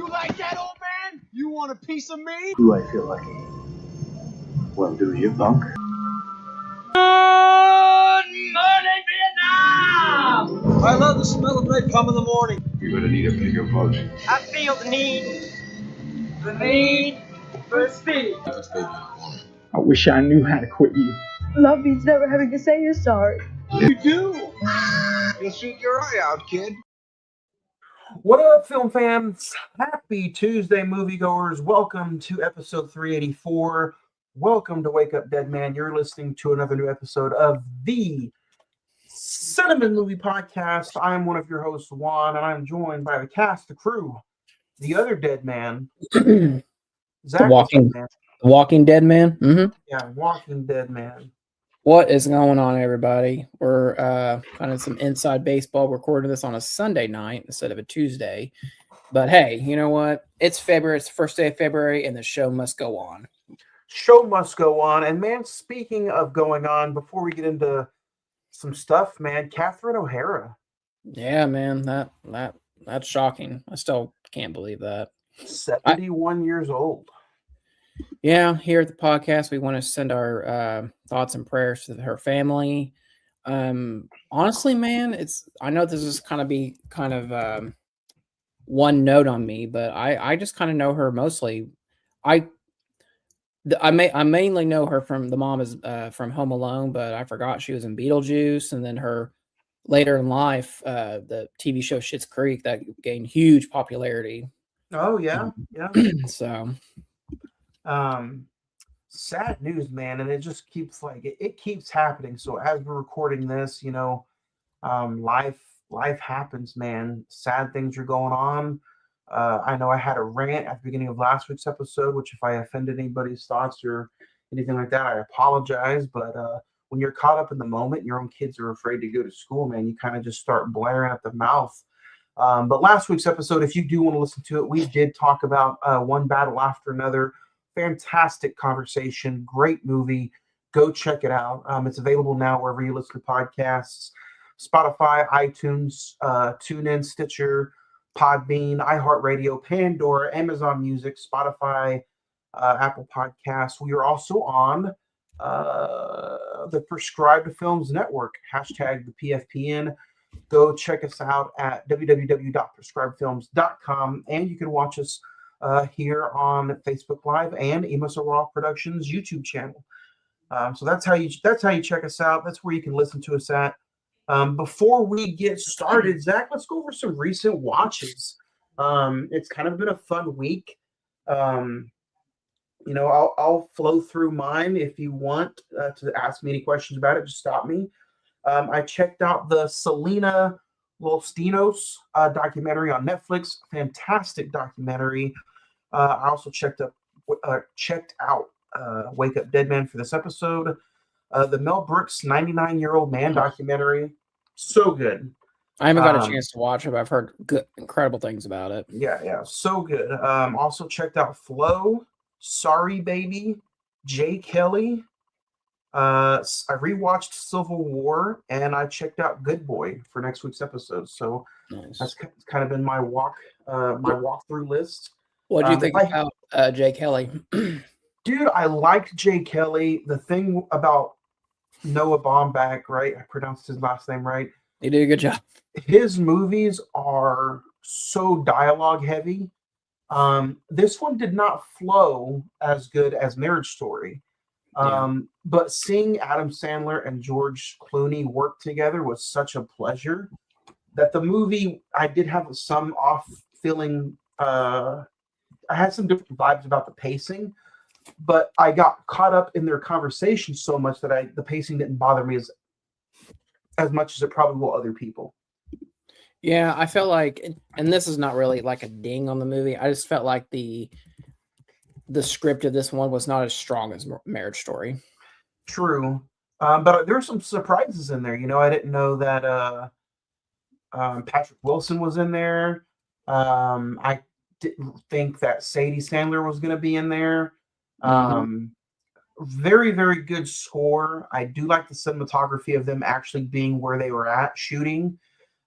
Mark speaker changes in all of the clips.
Speaker 1: You like that, old man? You want a piece of me?
Speaker 2: Do I feel lucky? Well, do you, punk?
Speaker 3: Good morning, Vietnam!
Speaker 1: I love the smell of napalm in the morning.
Speaker 2: You're gonna need a bigger boat.
Speaker 3: I feel the need for speed.
Speaker 4: I wish I knew how to quit you.
Speaker 5: Love means never having to say you're sorry.
Speaker 1: You do. You'll shoot your eye out, kid.
Speaker 4: What up, film fans? Happy Tuesday, moviegoers. Welcome to episode 384. Welcome to Wake Up Deadman. You're listening to another new episode of the Cine-Men movie podcast. I'm one of your hosts, Juan, and I'm joined by the cast, the crew, the other Deadman, Zach.
Speaker 6: Walking Deadman. Mm-hmm.
Speaker 4: Yeah, Walking Deadman.
Speaker 6: What is going on, everybody? We're kind of some inside baseball. Recording this on a Sunday night instead of a Tuesday. But hey, you know what? It's February. It's the first day of February, and the show must go on.
Speaker 4: Show must go on. And man, speaking of going on, before we get into some stuff, man, Catherine O'Hara.
Speaker 6: Yeah, man, that's shocking. I still can't believe that.
Speaker 4: 71 years old.
Speaker 6: Yeah, here at the podcast, we want to send our thoughts and prayers to her family. Honestly, man, I know this is kind of one note on me, but I just kind of know her mostly. I mainly know her from the mom is from Home Alone, but I forgot she was in Beetlejuice, and then her later in life, the TV show Schitt's Creek that gained huge popularity.
Speaker 4: Oh yeah, yeah.
Speaker 6: So.
Speaker 4: Sad news, man, and it just keeps it keeps happening. So as we're recording this, life happens, man. Sad things are going on. I know I had a rant at the beginning of last week's episode, which if I offended anybody's thoughts or anything like that, I apologize. But when you're caught up in the moment, your own kids are afraid to go to school, man, you kind of just start blaring at the mouth. But last week's episode, if you do want to listen to it, we did talk about One Battle After Another. Fantastic conversation, great movie. Go check it out. It's available now wherever you listen to podcasts: Spotify, iTunes, TuneIn, Stitcher, Podbean, iHeartRadio, Pandora, Amazon Music, Spotify, Apple Podcasts. We are also on the Prescribed Films Network, hashtag the PFPN. Go check us out at www.prescribedfilms.com, and you can watch us here on Facebook Live and Amos Raw Productions YouTube channel. So that's how you check us out. That's where you can listen to us at. Before we get started, Zach, let's go over some recent watches. It's kind of been a fun week. I'll flow through mine. If you want to ask me any questions about it, just stop me. I checked out the Selena Lostinos documentary on Netflix. Fantastic documentary. I also checked out Wake Up Deadman for this episode. The Mel Brooks 99-Year-Old Man documentary. So good.
Speaker 6: I haven't got a chance to watch it, but I've heard incredible things about it.
Speaker 4: Yeah. So good. Also checked out Flow, Sorry Baby, Jay Kelly. I rewatched Civil War, and I checked out Good Boy for next week's episode. So
Speaker 6: nice.
Speaker 4: That's kind of been my walkthrough list.
Speaker 6: What do you think about Jay Kelly?
Speaker 4: Dude, I liked Jay Kelly. The thing about Noah Baumbach, right? I pronounced his last name right.
Speaker 6: You did a good job. His
Speaker 4: movies are so dialogue heavy. This one did not flow as good as Marriage Story. But seeing Adam Sandler and George Clooney work together was such a pleasure that the movie, I did have some off feeling. I had some different vibes about the pacing, but I got caught up in their conversation so much that the pacing didn't bother me as much as it probably will other people.
Speaker 6: Yeah, I felt like, and this is not really like a ding on the movie, I just felt like the script of this one was not as strong as Marriage Story.
Speaker 4: True. But there were some surprises in there. I didn't know that Patrick Wilson was in there. I didn't think that Sadie Sandler was going to be in there. Very, very good score. I do like the cinematography of them actually being where they were at shooting.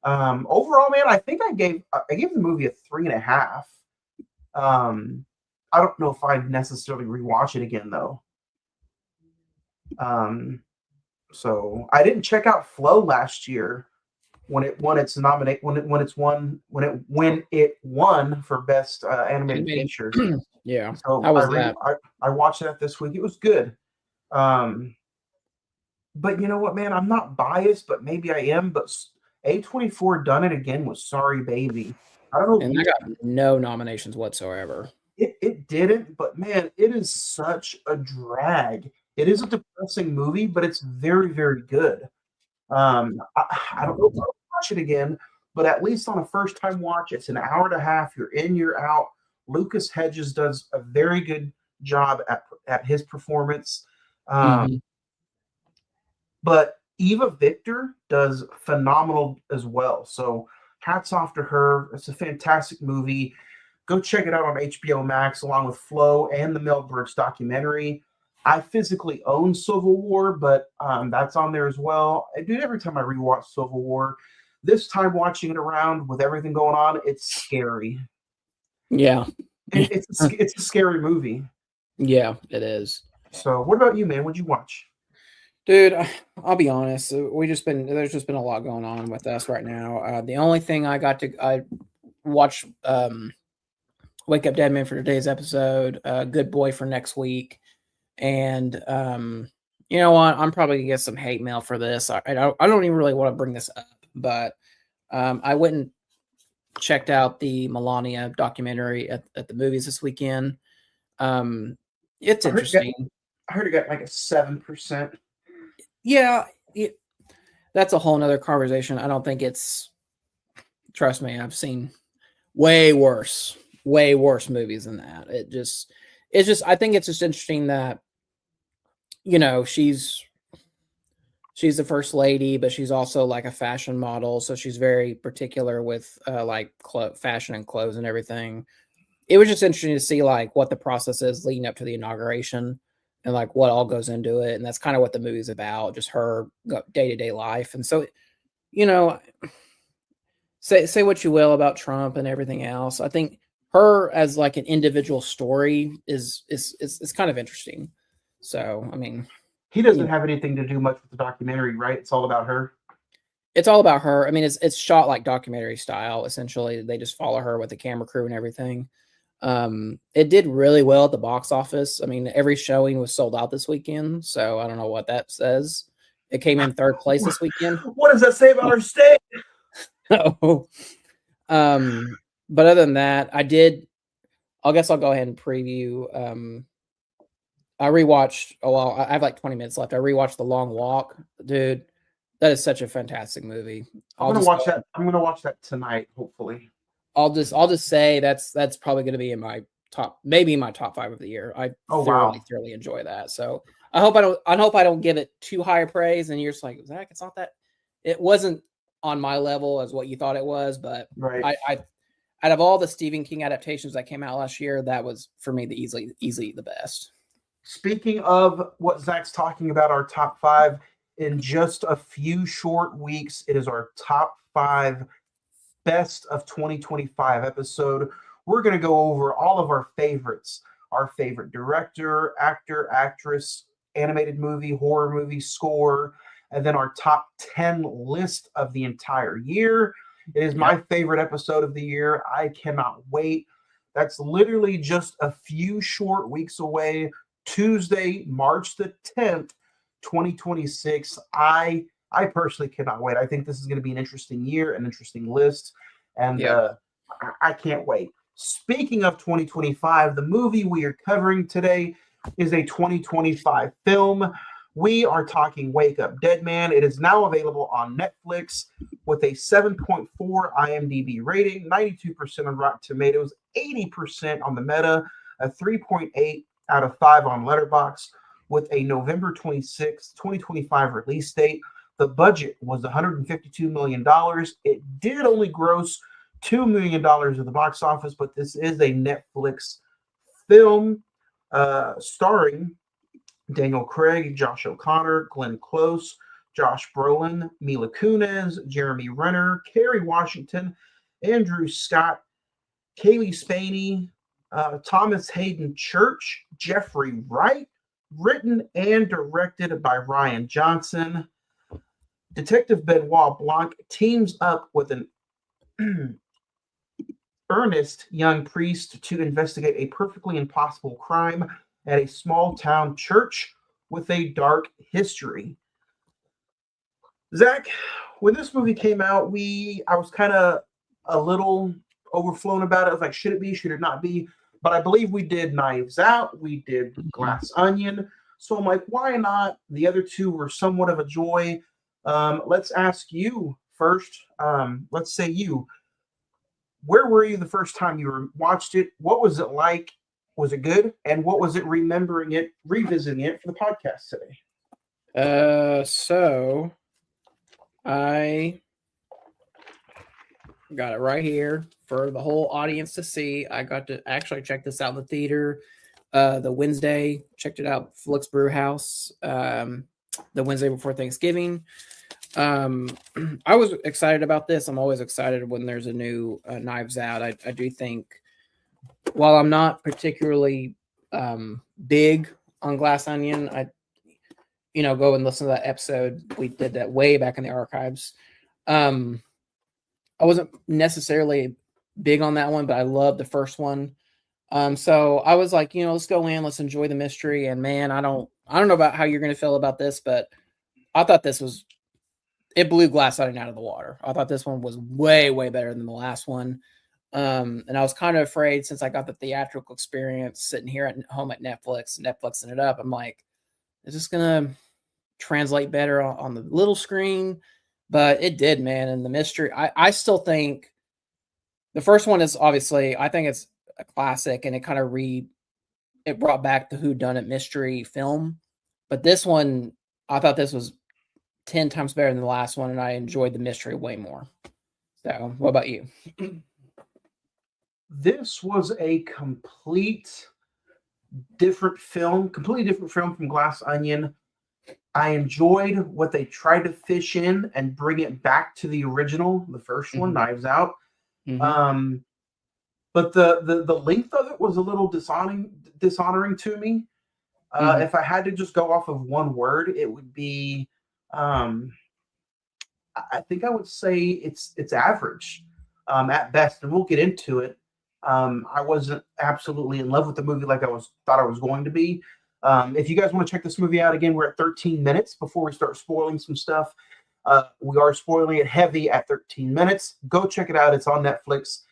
Speaker 4: Overall, man, I think I gave the movie a 3.5. I don't know if I'd necessarily rewatch it again though. So I didn't check out Flow last year when it won its nominate when it won for best animated
Speaker 6: Animated.
Speaker 4: feature.
Speaker 6: Yeah.
Speaker 4: So
Speaker 6: How was that?
Speaker 4: I watched that this week. It was good. But you know what, man? I'm not biased, but maybe I am. But A24 done it again with Sorry Baby. I don't know if
Speaker 6: And
Speaker 4: you
Speaker 6: I got no nominations whatsoever.
Speaker 4: it didn't, but man, it is such a drag. It is a depressing movie, but it's very, very good. I don't know if I'll watch it again, but at least on a first time watch, it's an hour and a half. You're in, you're out. Lucas Hedges does a very good job at his performance. Um,
Speaker 6: Mhm.
Speaker 4: but Eva Victor does phenomenal as well. So hats off to her. It's a fantastic movie. Go check it out on HBO Max along with Flow and the Mel Brooks documentary. I physically own Civil War, but that's on there as well. Dude, every time I rewatch Civil War, this time watching it around with everything going on, it's scary.
Speaker 6: Yeah.
Speaker 4: It's a scary movie.
Speaker 6: Yeah, it is.
Speaker 4: So, what about you, man? What'd you watch?
Speaker 6: Dude, I'll be honest. There's just been a lot going on with us right now. The only thing I watch Wake Up Deadman for today's episode, Good Boy for next week, and you know what? I'm probably gonna get some hate mail for this. I don't even really want to bring this up, but I went and checked out the Melania documentary at the movies this weekend. It's interesting.
Speaker 4: I heard it got like a 7%.
Speaker 6: Yeah, that's a whole nother conversation. I don't think it's. Trust me, I've seen way worse movies than that. It's just. I think it's just interesting that, you know, she's the first lady, but she's also like a fashion model, so she's very particular with like fashion and clothes and everything. It was just interesting to see like what the process is leading up to the inauguration and like what all goes into it, and that's kind of what the movie's about, just her day-to-day life. And so, you know, say what you will about Trump and everything else, I think her as like an individual story is kind of interesting. So I mean,
Speaker 4: He doesn't have anything to do much with the documentary, right? It's all about her.
Speaker 6: It's all about her. I mean, it's shot like documentary style. Essentially, they just follow her with the camera crew and everything. It did really well at the box office. I mean, every showing was sold out this weekend, so I don't know what that says. It came in third place this weekend.
Speaker 4: What does that say about our state?
Speaker 6: Oh. But other than that, I guess I'll go ahead and preview. I rewatched. Oh well, I have like 20 minutes left. I rewatched The Long Walk, dude. That is such a fantastic movie.
Speaker 4: I'm gonna watch that. I'm gonna watch that tonight, hopefully.
Speaker 6: I'll just say that's probably going to be in my top, maybe my top 5 of the year. I thoroughly enjoy that. So I hope I don't give it too high a praise. And you're just like, Zach, it's not that. It wasn't on my level as what you thought it was, but
Speaker 4: right.
Speaker 6: I out of all the Stephen King adaptations that came out last year, that was for me the easily the best.
Speaker 4: Speaking of what Zach's talking about, our top 5, in just a few short weeks, it is our top 5 best of 2025 episode. We're going to go over all of our favorites, our favorite director, actor, actress, animated movie, horror movie, score, and then our top 10 list of the entire year. It is my favorite episode of the year. I cannot wait. That's literally just a few short weeks away. Tuesday, March the 10th, 2026. I personally cannot wait. I think this is going to be an interesting year, an interesting list, and I can't wait. Speaking of 2025, the movie we are covering today is a 2025 film. We are talking Wake Up Deadman. It is now available on Netflix with a 7.4 IMDb rating, 92% on Rotten Tomatoes, 80% on the Meta, a 3.8 out of 5 on Letterboxd, with a November 26, 2025 release date. The budget was $152 million. It did only gross $2 million at the box office, but this is a Netflix film starring Daniel Craig, Josh O'Connor, Glenn Close, Josh Brolin, Mila Kunis, Jeremy Renner, Kerry Washington, Andrew Scott, Kaylee Spaney, Thomas Hayden Church, Jeffrey Wright, written and directed by Ryan Johnson. Detective Benoit Blanc teams up with an earnest young priest to investigate a perfectly impossible crime at a small town church with a dark history. Zach, when this movie came out, I was kind of a little overflown about it. I was like, should it be? Should it not be? But I believe we did Knives Out. We did Glass Onion. So I'm like, why not? The other two were somewhat of a joy. Let's ask you first. Let's say you. Where were you the first time you watched it? What was it like? Was it good? And what was it revisiting it for the podcast today?
Speaker 6: So I got it right here for the whole audience to see. I got to actually check this out in the theater the Wednesday. Checked it out, Flix Brew House, the Wednesday before Thanksgiving. I was excited about this. I'm always excited when there's a new Knives Out. I do think, while I'm not particularly big on Glass Onion, I go and listen to that episode. We did that way back in the archives. I wasn't necessarily big on that one, but I loved the first one. So I was like, let's go in, let's enjoy the mystery. And man, I don't know about how you're going to feel about this, but I thought it blew Glass Onion out of the water. I thought this one was way, way better than the last one. And I was kind of afraid, since I got the theatrical experience sitting here at home at Netflixing it up. I'm like, is this going to translate better on the little screen? But it did, man. And the mystery, I still think the first one is obviously, I think it's a classic, and it kind of it brought back the whodunit mystery film. But this one, I thought this was 10 times better than the last one, and I enjoyed the mystery way more. So, what about you?
Speaker 4: This was a completely different film from Glass Onion. I enjoyed what they tried to fish in and bring it back to the original, the first one, Knives Out.
Speaker 6: Mm-hmm.
Speaker 4: But the length of it was a little dishonoring to me. If I had to just go off of one word, it would be, I think I would say it's average at best, and we'll get into it. I wasn't absolutely in love with the movie like thought I was going to be. If you guys want to check this movie out, again, we're at 13 minutes before we start spoiling some stuff. We are spoiling it heavy at 13 minutes. Go check it out. It's on Netflix.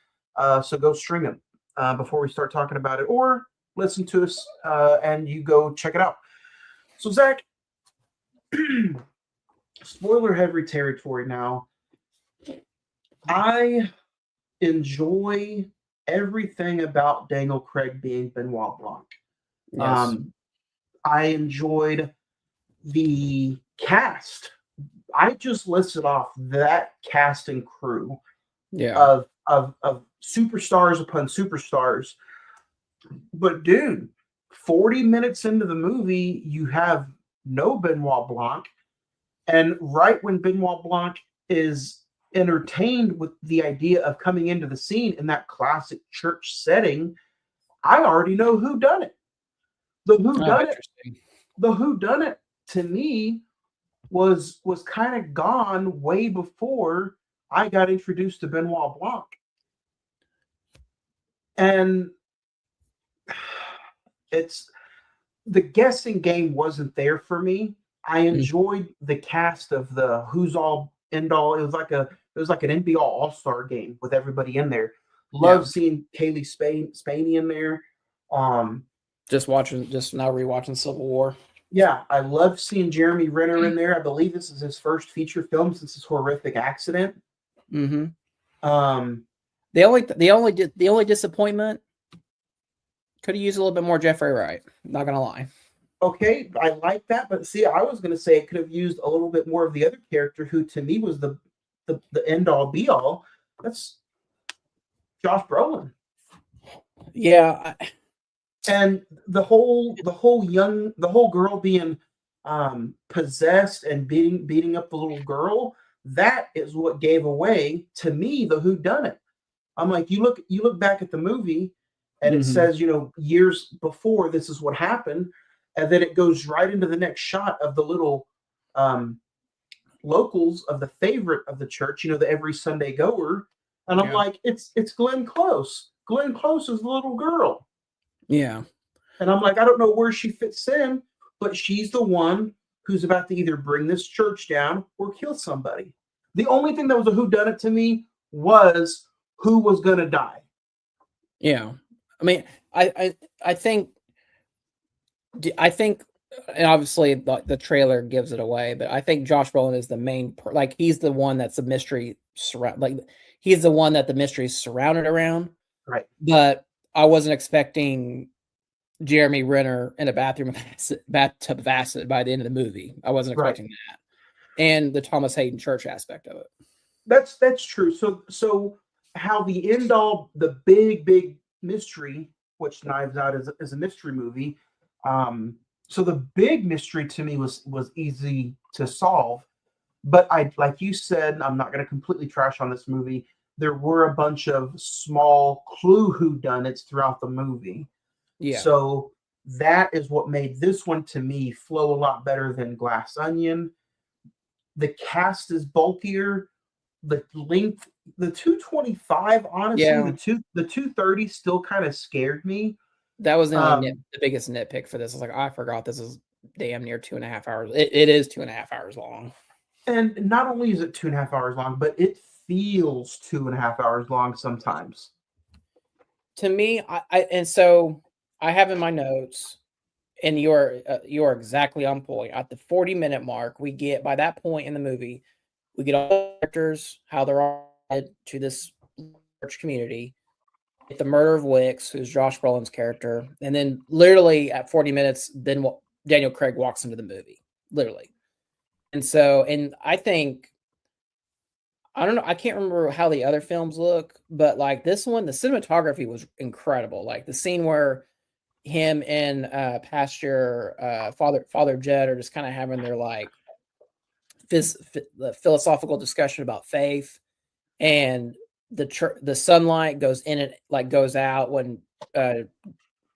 Speaker 4: So go stream it before we start talking about it, or listen to us and you go check it out. So, Zach, spoiler heavy territory now. I enjoy everything about Daniel Craig being Benoit Blanc.
Speaker 6: Yes.
Speaker 4: I enjoyed the cast. I just listed off that cast and crew of superstars upon superstars. But dude, 40 minutes into the movie, you have no Benoit Blanc. And right when Benoit Blanc is entertained with the idea of coming into the scene in that classic church setting, I already know who done it. The who done it to me was kind of gone way before I got introduced to Benoit Blanc. And the guessing game wasn't there for me. I enjoyed the cast of the who's all end all. It was like an NBA all-star game with everybody in there. Love seeing Kaylee Spaney in there.
Speaker 6: Just now rewatching Civil War.
Speaker 4: Yeah, I love seeing Jeremy Renner in there. I believe this is his first feature film since his horrific accident.
Speaker 6: Mm-hmm. The only disappointment, could have used a little bit more Jeffrey Wright. Not gonna lie.
Speaker 4: Okay, I like that, but see, I was gonna say it could have used a little bit more of the other character, who to me was the end all be all. That's Josh Brolin.
Speaker 6: Yeah.
Speaker 4: And the whole girl being possessed and beating up the little girl, that is what gave away to me the whodunit. I'm like, you look back at the movie, and it
Speaker 6: Mhm.
Speaker 4: says, years before this is what happened, and then it goes right into the next shot of the little um, locals of the favorite of the church, the every Sunday goer, and I'm
Speaker 6: Yeah.
Speaker 4: like, it's Glenn Close. Glenn Close is the little girl,
Speaker 6: Yeah.
Speaker 4: and I'm like, I don't know where she fits in, but she's the one who's about to either bring this church down or kill somebody. The only thing that was a whodunit to me was who was going to die.
Speaker 6: Yeah. I mean, I think, and obviously the trailer gives it away, but I think Josh Brolin is the main, like he's the one that's the mystery like he's the one that the mystery is surrounded around.
Speaker 4: Right.
Speaker 6: But I wasn't expecting Jeremy Renner in a bathtub of acid by the end of the movie. I wasn't expecting that, and the Thomas Hayden Church aspect of it.
Speaker 4: That's true. So how the end all, the big mystery, which Knives Out is a mystery movie. So the big mystery to me was easy to solve, but I, like you said, I'm not going to completely trash on this movie. There were a bunch of small clue whodunits throughout the movie.
Speaker 6: Yeah.
Speaker 4: So that is what made this one to me flow a lot better than Glass Onion. The cast is bulkier. The length, the 225, honestly,
Speaker 6: Yeah.
Speaker 4: the 230 still kind of scared me.
Speaker 6: That was the biggest nitpick for this. I was like, I forgot this is damn near 2.5 hours. It is 2.5 hours long.
Speaker 4: And not only is it 2.5 hours long, but it feels 2.5 hours long sometimes.
Speaker 6: To me, and so I have in my notes, and you're exactly on point. At the 40-minute mark, we get, by that point in the movie, we get all the characters, how they're all to this church community. Get the murder of Wicks, who's Josh Brolin's character, and then literally at 40 minutes, then Daniel Craig walks into the movie, literally. And so, and I think, I don't know, I can't remember how the other films look, but like this one, the cinematography was incredible. Like the scene where him and Pastor Father Jed are just kind of having their like philosophical discussion about faith, and the sunlight goes in and like goes out when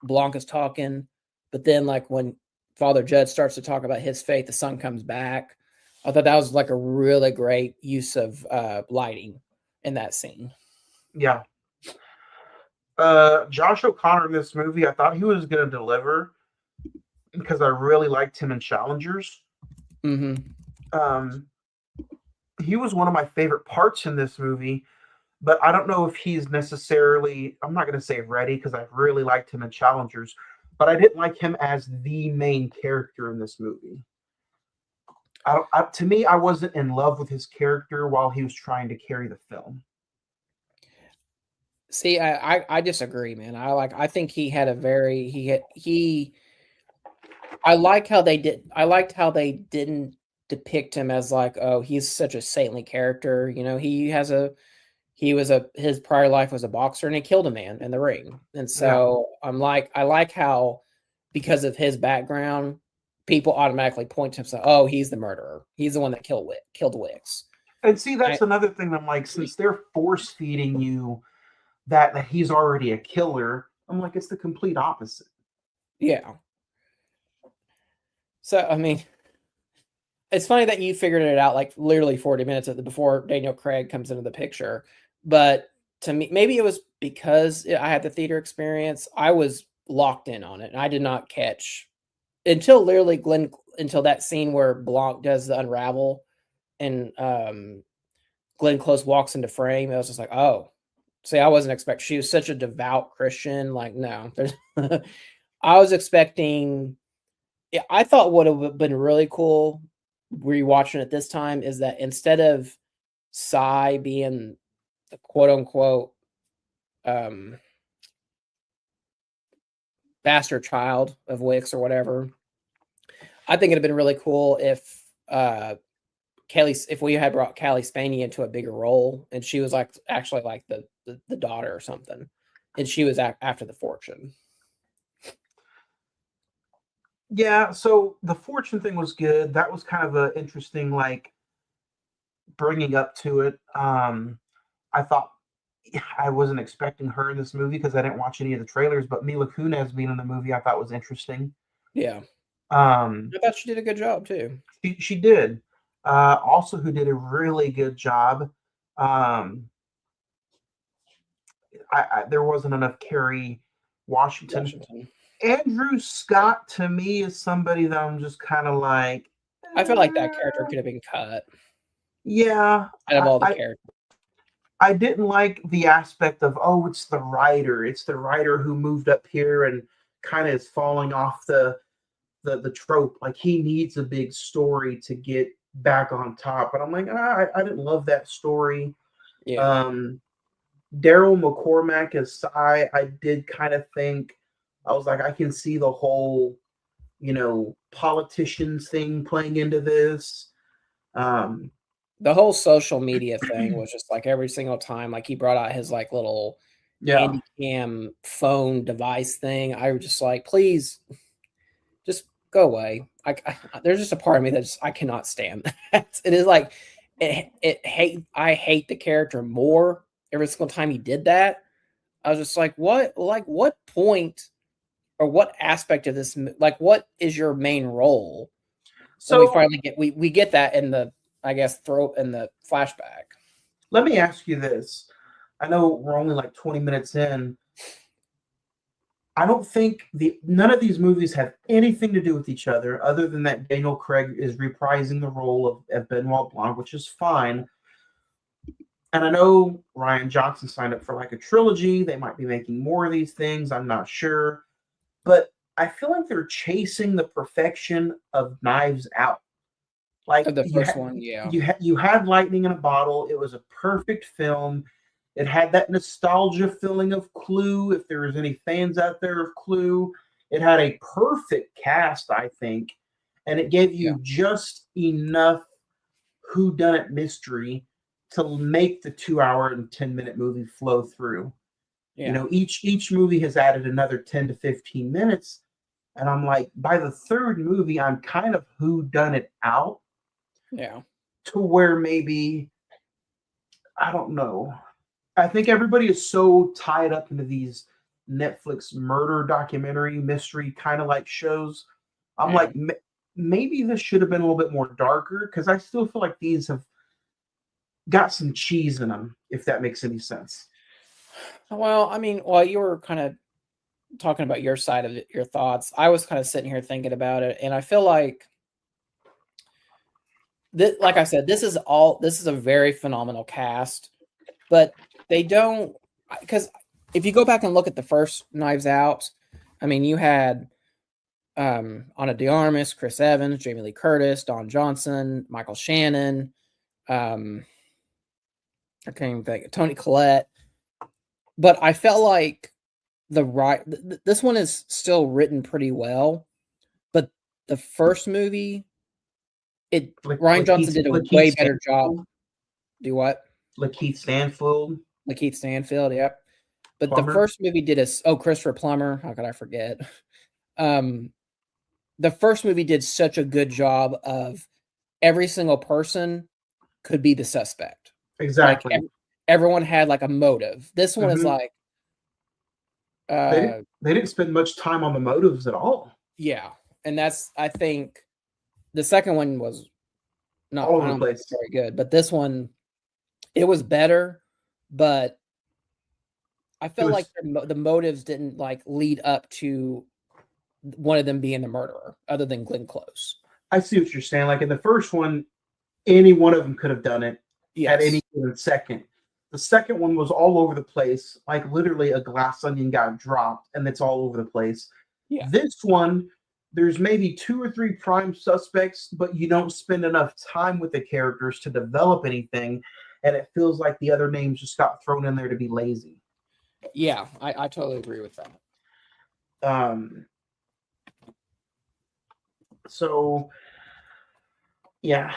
Speaker 6: Blanca's talking, but then like when Father Judd starts to talk about his faith, the sun comes back. I thought that was like a really great use of lighting in that scene.
Speaker 4: Yeah. Josh O'Connor in this movie, I thought he was going to deliver because I really liked him in Challengers.
Speaker 6: Mm-hmm.
Speaker 4: He was one of my favorite parts in this movie, but I don't know if he's necessarily, I'm not going to say ready because I really liked him in Challengers, but I didn't like him as the main character in this movie. To me, I wasn't in love with his character while he was trying to carry the film.
Speaker 6: See, I disagree, man. I think he had a very I liked how they didn't depict him as like, oh, he's such a saintly character. His prior life was a boxer and he killed a man in the ring. And so I like how, because of his background, people automatically point to him, say, oh, he's the murderer. He's the one that killed Wicks.
Speaker 4: And see, that's another thing I'm like, since they're force feeding you that he's already a killer, I'm like, it's the complete opposite.
Speaker 6: Yeah. So, I mean, it's funny that you figured it out like literally 40 minutes before Daniel Craig comes into the picture. But to me, maybe it was because I had the theater experience. I was locked in on it, and I did not catch until literally until that scene where Blanc does the unravel and Glenn Close walks into frame. I was just like, oh, see, I wasn't expecting. She was such a devout Christian. Like, no, there's. I was expecting. I thought what would have been really cool rewatching it this time is that instead of Cy being the quote unquote bastard child of Wicks or whatever, I think it'd have been really cool if if we had brought Callie Spaney into a bigger role and she was like actually like the daughter or something, and she was after the fortune.
Speaker 4: Yeah, so the fortune thing was good. That was kind of an interesting, like, bringing up to it. I thought I wasn't expecting her in this movie because I didn't watch any of the trailers. But Mila Kunis being in the movie, I thought was interesting.
Speaker 6: Yeah,
Speaker 4: Um,
Speaker 6: I thought she did a good job too.
Speaker 4: she did. Also, who did a really good job. Um, there wasn't enough Kerry Washington.
Speaker 6: Washington.
Speaker 4: Andrew Scott to me is somebody that I'm just kind of like.
Speaker 6: I feel like that character could have been cut
Speaker 4: Yeah,
Speaker 6: out of all the
Speaker 4: I
Speaker 6: characters.
Speaker 4: I didn't like the aspect of, oh, it's the writer. It's the writer who moved up here and kind of is falling off the trope. Like he needs a big story to get back on top. But I'm like, I didn't love that story.
Speaker 6: Yeah,
Speaker 4: Daryl McCormack as Cy, I did kind of think, I was like, I can see the whole, politicians thing playing into this.
Speaker 6: the whole social media thing was just like every single time, like he brought out his like little handy cam phone device thing. I was just like, please, just go away. There's just a part of me that I cannot stand that. It is like I hate the character more every single time he did that. I was just like, what point or what aspect of this, like, what is your main role? So we finally get we get that in the, I guess, throw in the flashback.
Speaker 4: Let me ask you this. I know we're only like 20 minutes in. I don't think none of these movies have anything to do with each other, other than that Daniel Craig is reprising the role of Benoit Blanc, which is fine. And I know Rian Johnson signed up for like a trilogy. They might be making more of these things. I'm not sure. But I feel like they're chasing the perfection of Knives Out. Like
Speaker 6: The first one, yeah.
Speaker 4: You had lightning in a bottle. It was a perfect film. It had that nostalgia feeling of Clue, if there was any fans out there of Clue. It had a perfect cast, I think, and it gave you just enough whodunit mystery to make the 2-hour and 10-minute movie flow through.
Speaker 6: Yeah.
Speaker 4: Each movie has added another 10 to 15 minutes, and I'm like, by the third movie, I'm kind of whodunit out.
Speaker 6: Yeah.
Speaker 4: To where maybe, I don't know. I think everybody is so tied up into these Netflix murder documentary mystery kind of like shows. I'm like, maybe this should have been a little bit more darker, because I still feel like these have got some cheese in them, if that makes any sense.
Speaker 6: Well, I mean, while you were kind of talking about your side of your thoughts, I was kind of sitting here thinking about it, and I feel like like I said, this is a very phenomenal cast, but they don't, because if you go back and look at the first Knives Out, I mean, you had Ana de Armas, Chris Evans, Jamie Lee Curtis, Don Johnson, Michael Shannon, I can't even think, Toni Collette. But I felt like this one is still written pretty well, but the first movie, Rian Johnson did a way better job. Do what?
Speaker 4: Lakeith Stanfield.
Speaker 6: Lakeith Stanfield, yep. But
Speaker 4: Plumber.
Speaker 6: The first movie did Christopher Plummer. How could I forget? The first movie did such a good job of every single person could be the suspect.
Speaker 4: Exactly.
Speaker 6: Like everyone had like a motive. This one is like
Speaker 4: they didn't spend much time on the motives at all.
Speaker 6: Yeah, and that's, I think, the second one was not
Speaker 4: all over the place,
Speaker 6: very good, but this one, it was better. But I felt like the motives didn't like lead up to one of them being the murderer, other than Glenn Close.
Speaker 4: I see what you're saying. Like in the first one, any one of them could have done it at any given second. The second one was all over the place. Like literally a glass onion got dropped and it's all over the place.
Speaker 6: Yeah.
Speaker 4: This one, there's maybe 2 or 3 prime suspects, but you don't spend enough time with the characters to develop anything. And it feels like the other names just got thrown in there to be lazy.
Speaker 6: Yeah, I totally agree with that.
Speaker 4: So, yeah,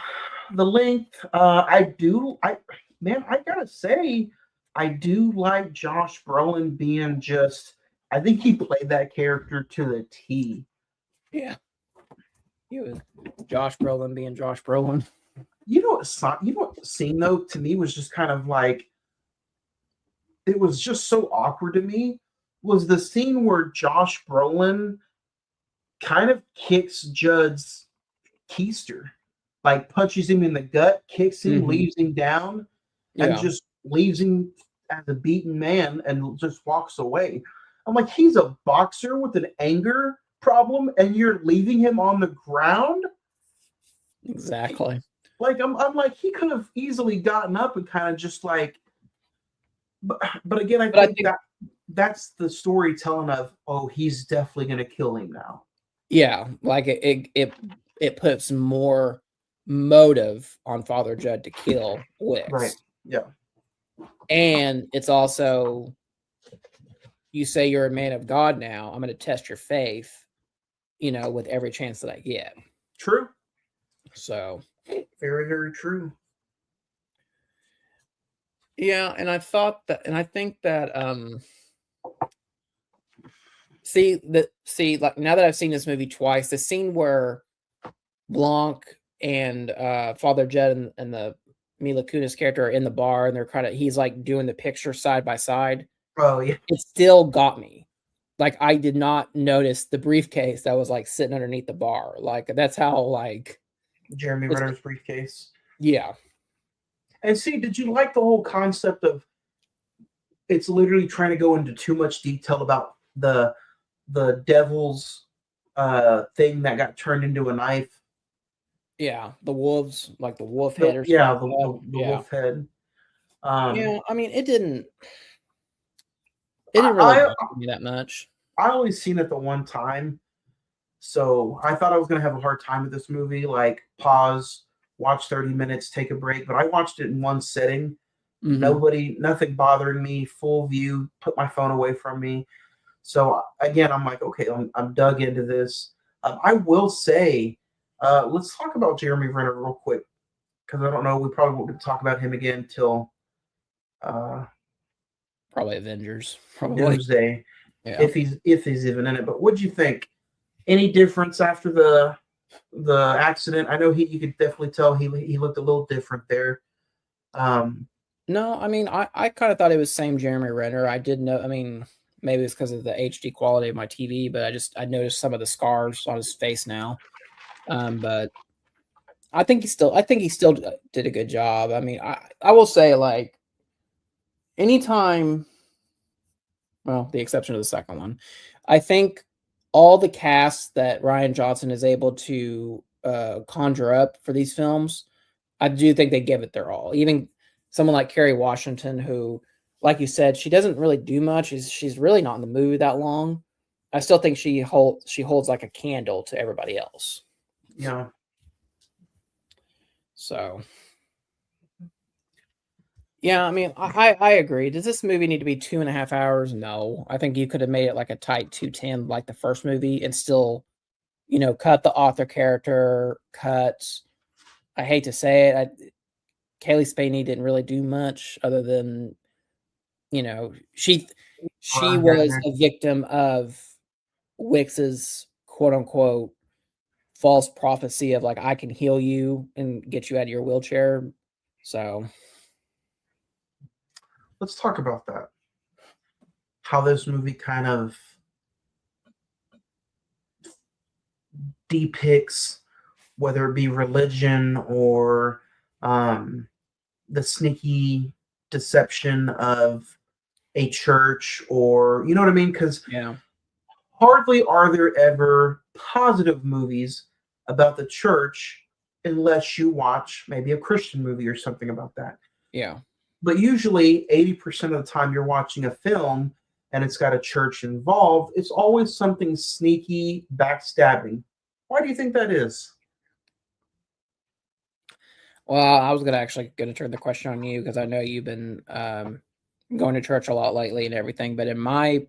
Speaker 4: the length, I gotta say, I do like Josh Brolin being I think he played that character to the T.
Speaker 6: Yeah. He was Josh Brolin being Josh Brolin.
Speaker 4: You know what scene though to me was just kind of like it was just so awkward to me was the scene where Josh Brolin kind of kicks Judd's keister, like punches him in the gut, kicks him,
Speaker 6: Mhm.
Speaker 4: leaves him down, and
Speaker 6: Yeah.
Speaker 4: just leaves him as a beaten man and just walks away. I'm like, he's a boxer with an anger problem, and you're leaving him on the ground.
Speaker 6: Exactly.
Speaker 4: Like I'm like he could have easily gotten up and kind of just like, but again, I
Speaker 6: But I
Speaker 4: think
Speaker 6: think,
Speaker 4: that's the storytelling of, oh, he's definitely gonna kill him now.
Speaker 6: yeah, like it puts more motive on Father Judd to kill
Speaker 4: Right.
Speaker 6: Wicks.
Speaker 4: Yeah.
Speaker 6: And it's also, you say you're a man of God now, I'm going to test your faith, with every chance that I get.
Speaker 4: True.
Speaker 6: So,
Speaker 4: Very, very true.
Speaker 6: yeah, and I think that see, like, now that I've seen this movie twice, the scene where Blanc and Father Judd and the Mila Kunis character are in the bar, and he's like doing the picture side by side.
Speaker 4: Oh yeah.
Speaker 6: It still got me. Like, I did not notice the briefcase that was like sitting underneath the bar. Like, that's how, like,
Speaker 4: Jeremy Renner's briefcase.
Speaker 6: yeah.
Speaker 4: And see, did you like the whole concept of it's literally trying to go into too much detail about the devil's thing that got turned into a knife?
Speaker 6: Yeah, the wolves, like the wolf head or
Speaker 4: Yeah,
Speaker 6: something.
Speaker 4: the wolf head.
Speaker 6: Yeah, I mean, it didn't really bother me that much.
Speaker 4: I only seen it the one time, so I thought I was gonna have a hard time with this movie. Like, pause, watch 30 minutes, take a break. But I watched it in one sitting.
Speaker 6: Mhm.
Speaker 4: Nothing bothering me, full view, put my phone away from me. So again, I'm like, okay, I'm dug into this. I will say, let's talk about Jeremy Renner real quick, because I don't know, we probably won't get to talk about him again till uh,
Speaker 6: Probably Avengers. Probably.
Speaker 4: Doomsday,
Speaker 6: Yeah.
Speaker 4: if he's even in it. But what'd you think? Any difference after the accident? I know you could definitely tell he looked a little different there.
Speaker 6: No, I mean, I kind of thought it was same Jeremy Renner. I did know. I mean, maybe it's because of the HD quality of my TV, but I noticed some of the scars on his face now. But I think he still did a good job. I mean, I will say, like, anytime, well, the exception of the second one, I think all the cast that Ryan Johnson is able to conjure up for these films, I do think they give it their all. Even someone like Kerry Washington, who, like you said, she doesn't really do much. She's really not in the movie that long. I still think she holds like a candle to everybody else.
Speaker 4: Yeah.
Speaker 6: So, yeah, I mean, I agree. Does this movie need to be 2.5 hours? No. I think you could have made it like a tight 2:10, like the first movie, and still, cut the author character, I hate to say it, Kaylee Spaney didn't really do much other than, she was a victim of Wicks's quote unquote false prophecy of, like, I can heal you and get you out of your wheelchair. So
Speaker 4: Let's talk about that. How this movie kind of depicts, whether it be religion or the sneaky deception of a church, or you know what I mean? Because
Speaker 6: yeah,
Speaker 4: hardly are there ever positive movies about the church unless you watch maybe a Christian movie or something about that.
Speaker 6: yeah.
Speaker 4: But usually 80% of the time you're watching a film and it's got a church involved, it's always something sneaky, backstabbing. Why do you think that is?
Speaker 6: Well, I was gonna turn the question on you because I know you've been going to church a lot lately and everything. But in my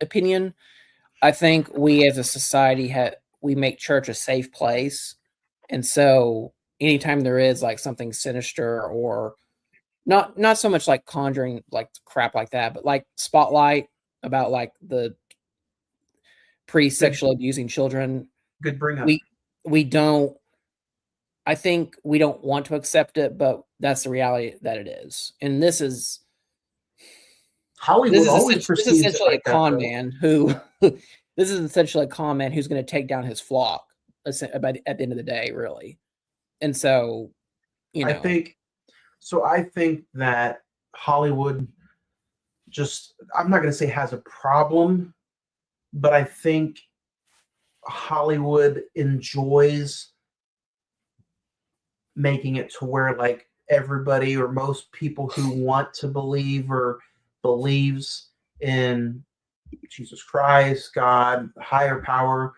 Speaker 6: opinion, I think we as a society we make church a safe place, and so anytime there is like something sinister, or not so much like conjuring, like crap like that, but like Spotlight about like the priest
Speaker 4: Good,
Speaker 6: sexually abusing children,
Speaker 4: good bring up.
Speaker 6: we don't. I think we don't want to accept it, but that's the reality that it is. And this is
Speaker 4: Hollywood always
Speaker 6: this is
Speaker 4: perceives it
Speaker 6: essentially
Speaker 4: like
Speaker 6: a con
Speaker 4: that, though.
Speaker 6: man who this is essentially a con man who's going to take down his flock at the end of the day, really. And so, you know,
Speaker 4: I think that Hollywood just, I'm not going to say has a problem, but I think Hollywood enjoys making it to where like everybody or most people who want to believe or believes in Jesus Christ, God, higher power,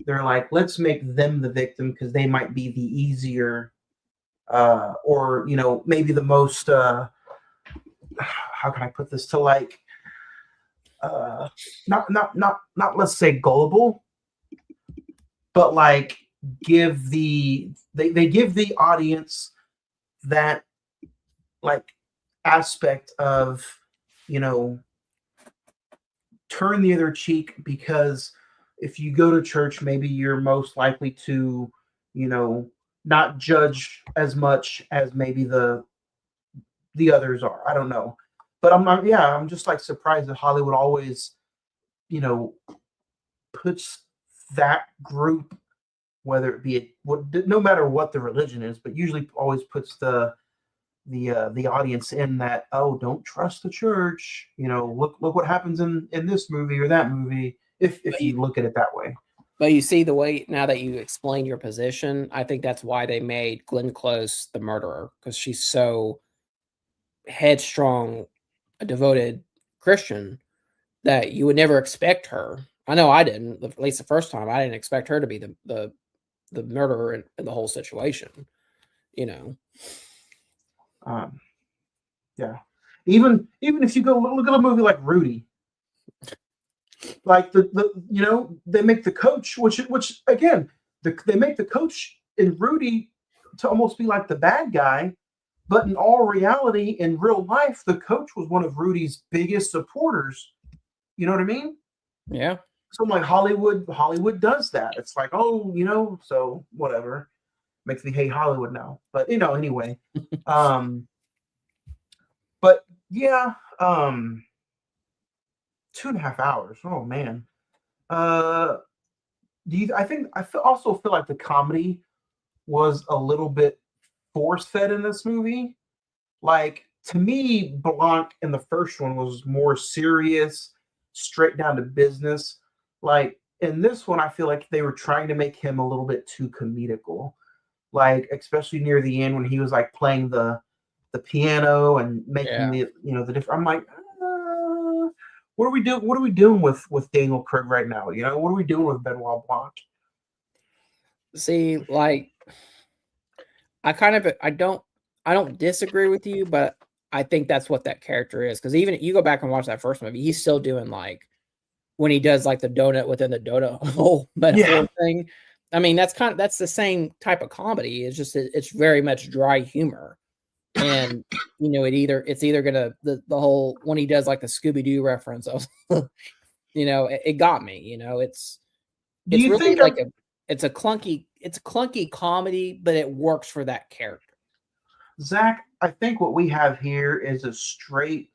Speaker 4: they're like, let's make them the victim because they might be the easier or maybe the most how can I put this, to like not let's say gullible, but like give they give the audience that like aspect of turn the other cheek, because if you go to church, maybe you're most likely to not judge as much as maybe the others are. I don't know, but I'm just like surprised that Hollywood always puts that group, whether it be no matter what the religion is, but usually always puts the audience in that, oh, don't trust the church, look what happens in this movie or that movie, if you look at it that way.
Speaker 6: But you see, the way now that you explain your position, I think that's why they made Glenn Close the murderer, because she's so headstrong, a devoted Christian, that you would never expect her. I know I didn't, at least the first time, I didn't expect her to be the murderer in the whole situation,
Speaker 4: Yeah. Even if you go look at a movie like Rudy, like they make the coach, which again, they make the coach in Rudy to almost be like the bad guy, but in all reality, in real life, the coach was one of Rudy's biggest supporters. You know what I mean?
Speaker 6: Yeah.
Speaker 4: So I'm like, Hollywood does that. It's like, oh, so whatever. Makes me hate Hollywood now. But anyway. But yeah, 2.5 hours. Oh man. I also feel like the comedy was a little bit force fed in this movie. Like, to me, Blanc in the first one was more serious, straight down to business. Like in this one, I feel like they were trying to make him a little bit too comedical. Like, especially near the end when he was like playing the piano and making the different. I'm like, what are we doing? What are we doing with Daniel Craig right now? What are we doing with Benoit Blanc?
Speaker 6: See, like, I don't disagree with you, but I think that's what that character is. Because even you go back and watch that first movie, he's still doing like when he does like the donut within the donut hole metaphor thing. I mean, that's the same type of comedy. It's just it's very much dry humor, and it's either gonna the whole when he does like the Scooby-Doo reference. It got me. It's really like it's a clunky comedy, but it works for that character.
Speaker 4: Zach, I think what we have here is a straight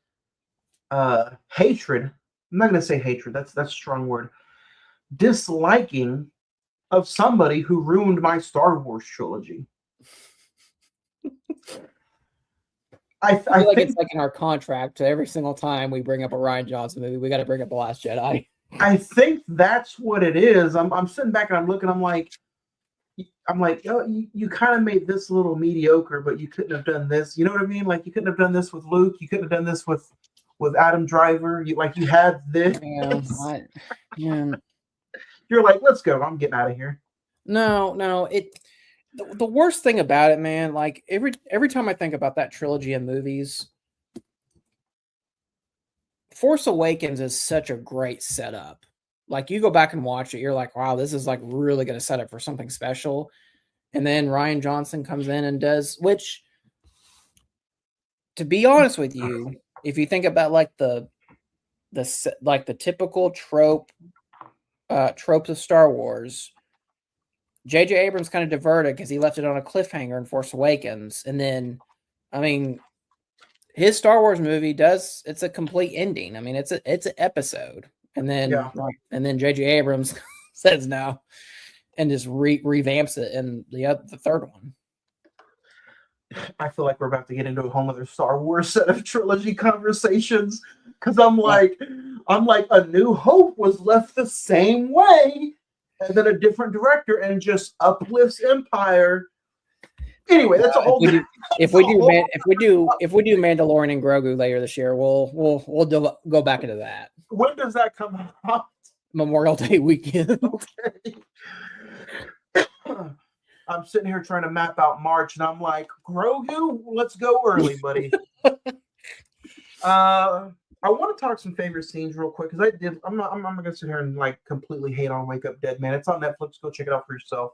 Speaker 4: hatred. I'm not going to say hatred. That's a strong word. Disliking of somebody who ruined my Star Wars trilogy. I
Speaker 6: feel like
Speaker 4: think
Speaker 6: it's like in our contract. Every single time we bring up a Rian Johnson movie, we got to bring up The Last Jedi.
Speaker 4: I think that's what it is. I'm sitting back and I'm looking. I'm like, oh, you kind of made this a little mediocre, but you couldn't have done this. You know what I mean? Like, you couldn't have done this with Luke. You couldn't have done this with Adam Driver. You had this.
Speaker 6: Yeah.
Speaker 4: You're like, let's go. I'm getting out of here.
Speaker 6: No. The worst thing about it, man, like every time I think about that trilogy of movies, Force Awakens is such a great setup. Like, you go back and watch it, you're like, wow, this is like really going to set up for something special. And then Rian Johnson comes in and does, which, to be honest with you, if you think about like the typical tropes of Star Wars, J.J. Abrams kind of diverted because he left it on a cliffhanger in Force Awakens. And then, I mean, his Star Wars movie it's a complete ending. I mean, it's an episode, and then J.J. Abrams says no, and just revamps it in the third one.
Speaker 4: I feel like we're about to get into a whole other Star Wars set of trilogy conversations because I'm like, A New Hope was left the same way, and then a different director, and just uplifts Empire. Anyway, that's a whole.
Speaker 6: If we do Mandalorian and Grogu later this year, we'll go back into that.
Speaker 4: When does that come out?
Speaker 6: Memorial Day weekend.
Speaker 4: Okay. I'm sitting here trying to map out March, and I'm like, Grogu, let's go early, buddy. I want to talk some favorite scenes real quick because I'm not gonna sit here and like completely hate on Wake Up Dead Man. It's on Netflix. Go check it out for yourself.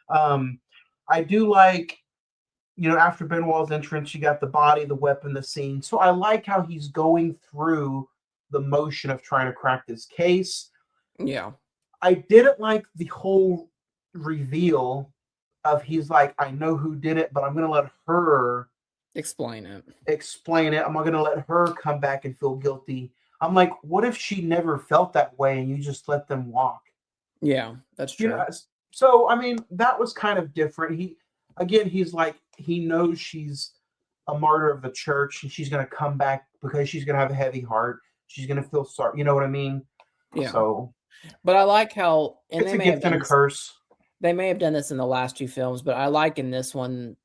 Speaker 4: I do like, after Benoit's entrance, you got the body, the weapon, the scene. So I like how he's going through the motion of trying to crack this case.
Speaker 6: Yeah. I
Speaker 4: didn't like the whole reveal of he's like, I know who did it, but I'm going to let her
Speaker 6: explain it.
Speaker 4: I'm not going to let her come back and feel guilty. I'm like, what if she never felt that way and you just let them walk?
Speaker 6: Yeah, that's true.
Speaker 4: So, I mean, that was kind of different. He's like, he knows she's a martyr of the church and she's going to come back because she's going to have a heavy heart. She's going to feel sorry. You know what I mean?
Speaker 6: Yeah.
Speaker 4: So,
Speaker 6: but I like how
Speaker 4: it's a gift and a curse.
Speaker 6: They may have done this in the last two films, but I like in this one,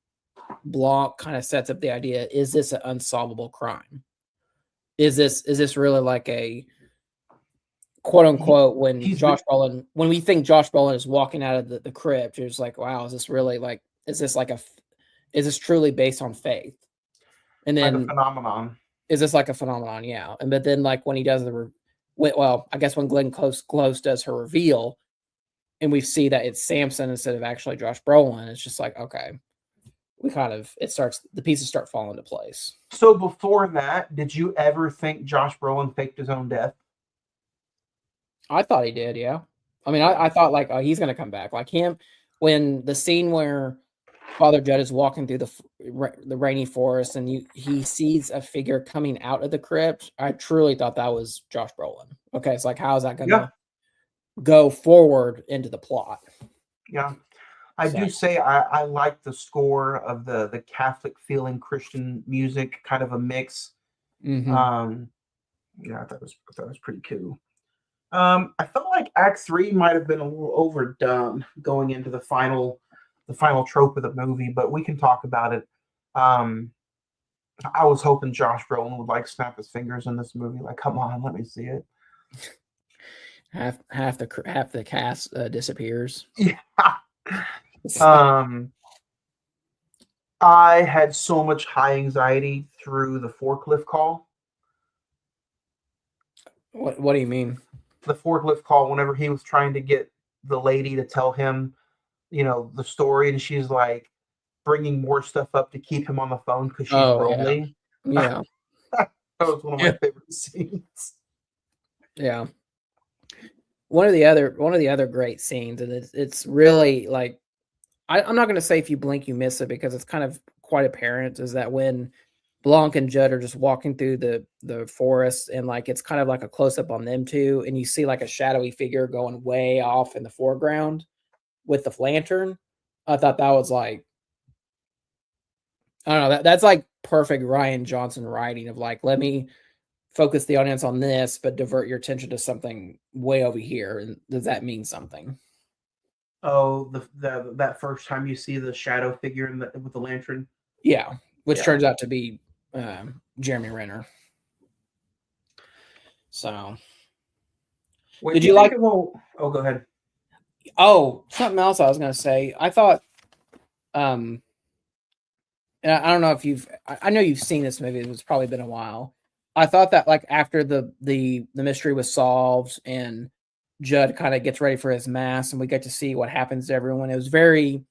Speaker 6: Blanc kind of sets up the idea: is this an unsolvable crime? Is this really like a quote unquote when we think Josh Brolin is walking out of the crypt, it's like, wow, is this really like, is this truly based on faith? And then
Speaker 4: like a phenomenon.
Speaker 6: Is this like a phenomenon? Yeah. But then like when he does I guess when Glenn Close does her reveal and we see that it's Samson instead of actually Josh Brolin, it's just like, okay, the pieces start falling into place.
Speaker 4: So before that, did you ever think Josh Brolin faked his own death?
Speaker 6: I thought he did, yeah. I mean, I thought like, oh, he's going to come back. Like him, when the scene where Father Judd is walking through the rainy forest and he sees a figure coming out of the crypt, I truly thought that was Josh Brolin. Okay, it's like, how is that going to go forward into the plot?
Speaker 4: Yeah. I do say I like the score of the Catholic feeling Christian music, kind of a mix.
Speaker 6: Mm-hmm.
Speaker 4: I thought it was pretty cool. I felt like Act 3 might have been a little overdone going into the final trope of the movie, but we can talk about it. I was hoping Josh Brolin would like snap his fingers in this movie. Like, come on, let me see it.
Speaker 6: Half the cast disappears.
Speaker 4: Yeah. I had so much high anxiety through the forklift call.
Speaker 6: What do you mean?
Speaker 4: The forklift call, whenever he was trying to get the lady to tell him, the story, and she's like bringing more stuff up to keep him on the phone because she's lonely.
Speaker 6: Yeah.
Speaker 4: That was one of my favorite scenes.
Speaker 6: Yeah. One of the other great scenes, and it's really like, I'm not going to say if you blink you miss it because it's kind of quite apparent, is that when Blanc and Judd are just walking through the forest and like it's kind of like a close up on them two, and you see like a shadowy figure going way off in the foreground with the lantern. I thought that was like, I don't know, that's like perfect Rian Johnson writing of like, let me focus the audience on this, but divert your attention to something way over here. And does that mean something?
Speaker 4: Oh, that first time you see the shadow figure with the lantern.
Speaker 6: Yeah, which turns out to be Jeremy Renner. So, did you like?
Speaker 4: Oh, go ahead.
Speaker 6: Oh, something else I was going to say. I thought, and I don't know if I know you've seen this movie. It's probably been a while. I thought that like after the mystery was solved and Judd kind of gets ready for his mass and we get to see what happens to everyone, it was very,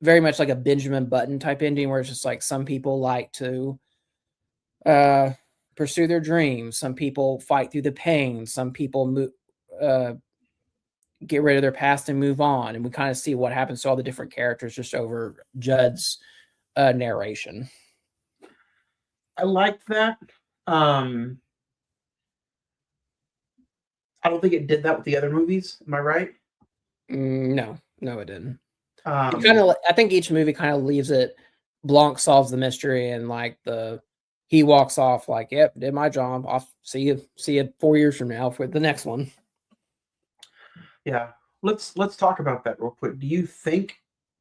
Speaker 6: very much like a Benjamin Button type ending where it's just like some people like to pursue their dreams. Some people fight through the pain. Some people get rid of their past and move on. And we kind of see what happens to all the different characters just over Judd's narration.
Speaker 4: I liked that. I don't think it did that with the other movies. Am I right?
Speaker 6: No, it didn't.
Speaker 4: Um,
Speaker 6: I think each movie kind of leaves it. Blanc solves the mystery, and like he walks off like, "Yep, did my job. Off. See you 4 years from now for the next one."
Speaker 4: yeah. Let's talk about that real quick. Do you think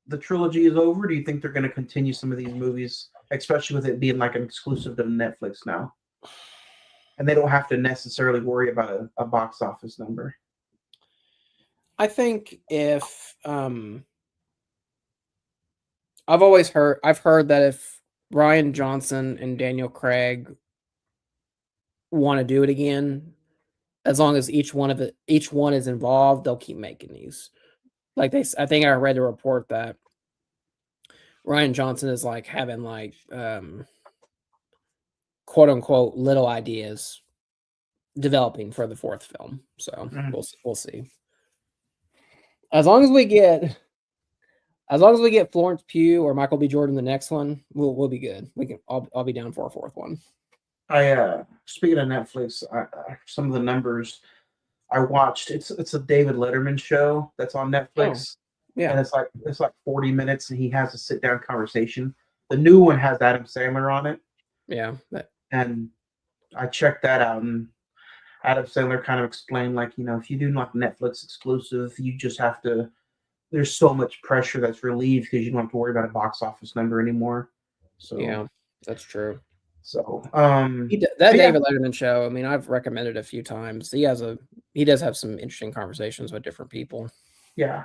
Speaker 4: the trilogy is over? Do you think they're going to continue some of these movies, especially with it being like an exclusive to Netflix now, and they don't have to necessarily worry about a box office number?
Speaker 6: I think if I've heard that if Ryan Johnson and Daniel Craig want to do it again, as long as each one is involved, they'll keep making these. Like I think I read a report that Ryan Johnson is like having like quote unquote little ideas developing for the fourth film. So we'll see. As long as we get Florence Pugh or Michael B. Jordan the next one, we'll be good. I'll be down for a fourth one.
Speaker 4: Speaking of Netflix, some of the numbers I watched. It's a David Letterman show that's on Netflix.
Speaker 6: Oh, yeah,
Speaker 4: and it's like 40 minutes, and he has a sit down conversation. The new one has Adam Sandler on it.
Speaker 6: Yeah,
Speaker 4: and I checked that out, and Adam Sandler kind of explained, like, if you do like Netflix exclusive, you just have to. There's so much pressure that's relieved because you don't have to worry about a box office number anymore. So
Speaker 6: yeah, that's true.
Speaker 4: So
Speaker 6: David Letterman show, I mean, I've recommended it a few times. He does have some interesting conversations with different people.
Speaker 4: Yeah.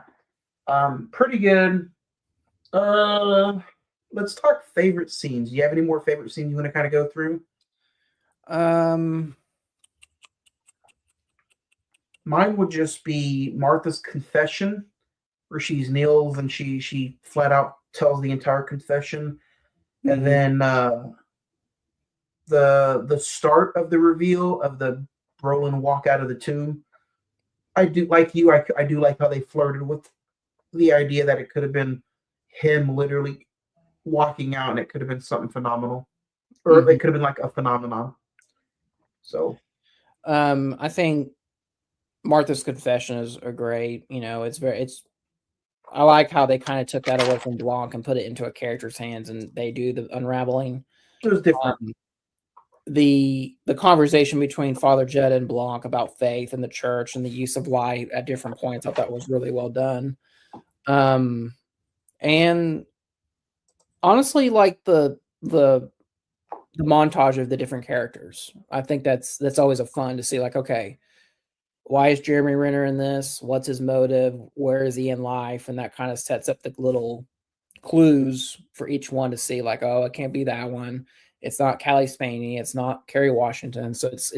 Speaker 4: Pretty good. Let's talk favorite scenes. Do you have any more favorite scenes you want to kind of go through? Mine would just be Martha's confession, where she's kneels and she flat out tells the entire confession. And then the start of the reveal of the Brolin walk out of the tomb. I do like you. I do like how they flirted with the idea that it could have been him literally walking out, and it could have been something phenomenal, or it could have been like a phenomenon. So,
Speaker 6: I think Martha's confession is a great. I like how they kind of took that away from Blanc and put it into a character's hands, and they do the unraveling.
Speaker 4: It was different.
Speaker 6: The conversation between Father Jed and Blanc about faith and the church and the use of light at different points, I thought was really well done. And honestly, like the montage of the different characters, I think that's always a fun to see. Like, okay, why is Jeremy Renner in this? What's his motive? Where is he in life? And that kind of sets up the little clues for each one to see. Like, oh, it can't be that one. It's not Callie Spaney. It's not Kerry Washington. So it's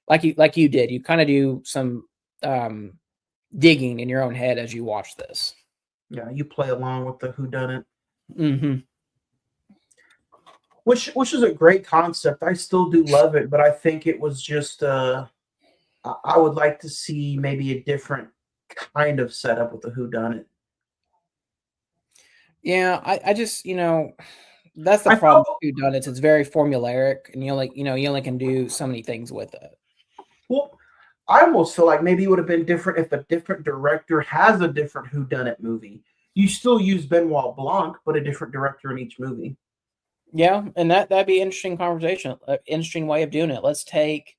Speaker 6: like you did. You kind of do some digging in your own head as you watch this.
Speaker 4: Yeah, you play along with the whodunit.
Speaker 6: Mm-hmm.
Speaker 4: Which is a great concept. I still do love it, but I think it was just I would like to see maybe a different kind of setup with the whodunit.
Speaker 6: Yeah, I just that's the problem with whodunits. It's very formulaic, and you only can do so many things with it.
Speaker 4: Well, I almost feel like maybe it would have been different if a different director has a different whodunit movie. You still use Benoit Blanc, but a different director in each movie.
Speaker 6: Yeah, and that'd be an interesting conversation, an interesting way of doing it. Let's take,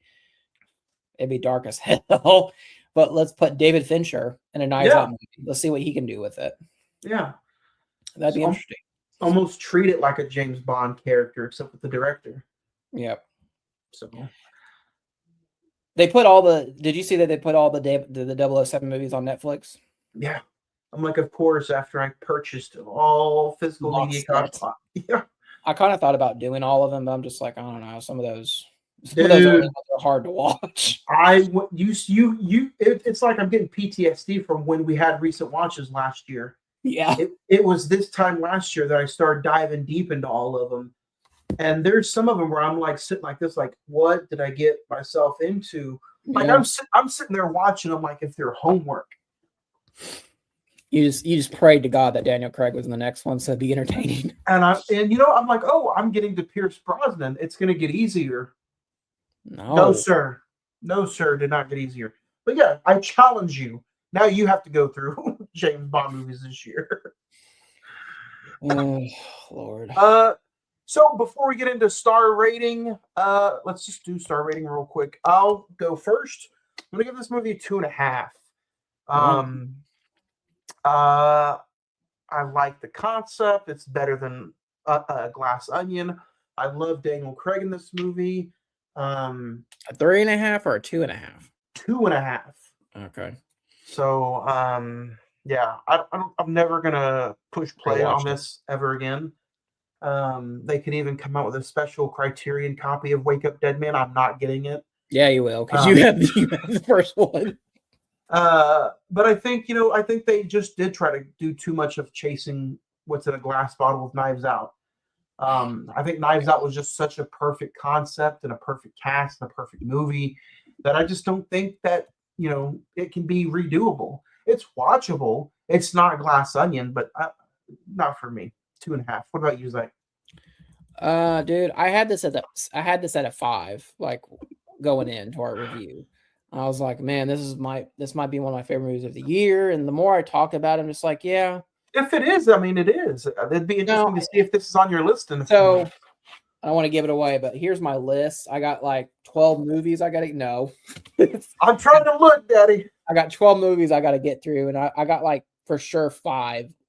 Speaker 6: it'd be dark as hell, but let's put David Fincher in a Knives Out movie. Let's see what he can do with it.
Speaker 4: Yeah.
Speaker 6: That'd be interesting.
Speaker 4: Almost treat it like a James Bond character, except with the director.
Speaker 6: Yep.
Speaker 4: So
Speaker 6: they put did you see that they put all the 007 movies on Netflix?
Speaker 4: Yeah. I'm like, of course, after I purchased all physical media copies. Yeah.
Speaker 6: I kind of thought about doing all of them, but I'm just like, I don't know. Some of those are hard to watch.
Speaker 4: It's like I'm getting PTSD from when we had recent watches last year.
Speaker 6: Yeah.
Speaker 4: It was this time last year that I started diving deep into all of them. And there's some of them where I'm like sitting like this, like, what did I get myself into? Like, I'm sitting there watching them like if they're homework.
Speaker 6: You just prayed to God that Daniel Craig was in the next one, so it'd be entertaining.
Speaker 4: And I'm like, oh, I'm getting to Pierce Brosnan. It's going to get easier. No, sir. No, sir. Did not get easier. But yeah, I challenge you. Now you have to go through James Bond movies this year.
Speaker 6: Oh, Lord.
Speaker 4: So before we get into star rating, let's just do star rating real quick. I'll go first. I'm gonna give this movie a 2.5. I like the concept. It's better than Glass Onion. I love Daniel Craig in this movie.
Speaker 6: A 3.5 or a 2.5?
Speaker 4: 2.5.
Speaker 6: Okay.
Speaker 4: So yeah, I'm never gonna push play on this ever again. They could even come out with a special Criterion copy of Wake Up Deadman. I'm not getting it.
Speaker 6: Yeah, you will, because you have the first one.
Speaker 4: But I think they just did try to do too much of chasing what's in a glass bottle with Knives Out. I think Knives Out was just such a perfect concept and a perfect cast and a perfect movie that I just don't think that it can be redoable. It's watchable. It's not Glass Onion, but not for me. 2.5. What about you, Zach?
Speaker 6: Dude, I had this at a 5, like going into our review. I was like, man, this might be one of my favorite movies of the year. And the more I talk about it, I'm just like, yeah.
Speaker 4: If it is, I mean, it is. It'd be interesting to see if this is on your list.
Speaker 6: So I don't want to give it away, but here's my list. I got like 12 movies I got to know.
Speaker 4: I'm trying to look, Daddy.
Speaker 6: I got 12 movies I got to get through, and I got like for sure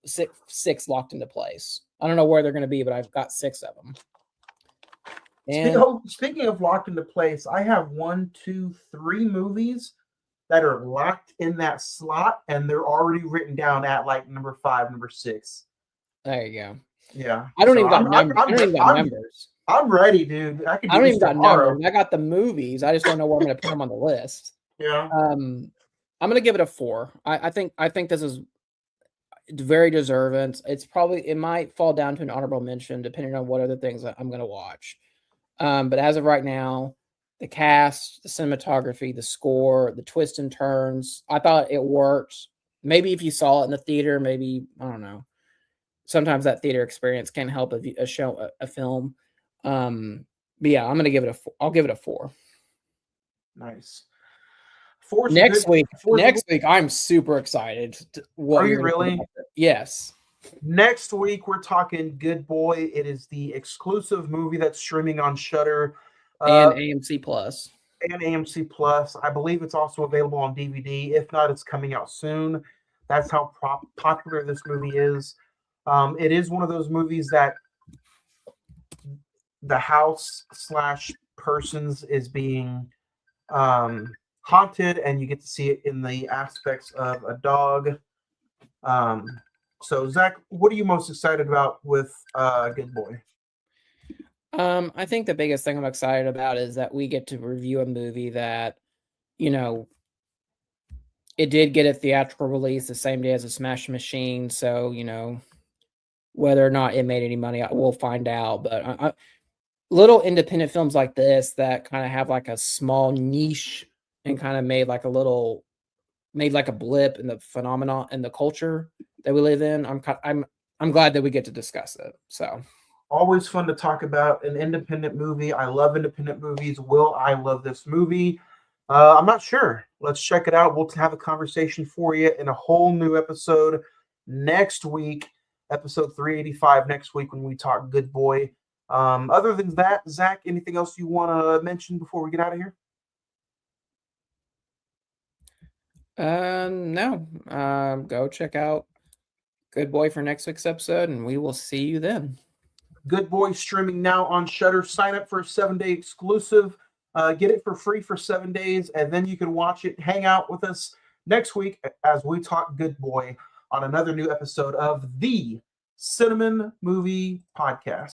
Speaker 6: 6 locked into place. I don't know where they're going to be, but I've got 6 of them. And
Speaker 4: speaking of locked into place, I have 1, 2, 3 movies that are locked in that slot, and they're already written down at like number 5, number 6.
Speaker 6: There you go.
Speaker 4: Yeah,
Speaker 6: I don't even got numbers.
Speaker 4: I'm ready, dude. I
Speaker 6: don't even got numbers. I got the movies. I just don't know where I'm going to put them on the list.
Speaker 4: Yeah.
Speaker 6: I'm going to give it a 4. I think this is very deserving. It might fall down to an honorable mention depending on what other things I'm going to watch. But as of right now, the cast, the cinematography, the score, the twists and turns, I thought it worked. Maybe if you saw it in the theater, maybe, I don't know. Sometimes that theater experience can help a film. But yeah, I'm going to give it I'll give it a 4.
Speaker 4: Nice.
Speaker 6: Next week, I'm super excited.
Speaker 4: Are you really?
Speaker 6: Yes.
Speaker 4: Next week, we're talking Good Boy. It is the exclusive movie that's streaming on Shudder
Speaker 6: and AMC Plus.
Speaker 4: I believe it's also available on DVD. If not, it's coming out soon. That's how popular this movie is. It is one of those movies that the house / persons is being haunted, and you get to see it in the aspects of a dog. So, Zach, what are you most excited about with Good Boy?
Speaker 6: I think the biggest thing I'm excited about is that we get to review a movie that, it did get a theatrical release the same day as a Smash Machine. So, whether or not it made any money, we'll find out. But little independent films like this that kind of have like a small niche and kind of made like a blip in the phenomenon and the culture that we live in. I'm glad that we get to discuss it. So
Speaker 4: always fun to talk about an independent movie. I love independent movies. Will I love this movie? I'm not sure. Let's check it out. We'll have a conversation for you in a whole new episode next week, episode 385 next week when we talk Good Boy. Other than that, Zach, anything else you want to mention before we get out of here?
Speaker 6: No. Go check out Good Boy for next week's episode, and we will see you then.
Speaker 4: Good Boy streaming now on Shudder. Sign up for a 7-day exclusive. Get it for free for 7 days, and then you can watch it. Hang out with us next week as we talk Good Boy on another new episode of the Cine-Men Movie Podcast.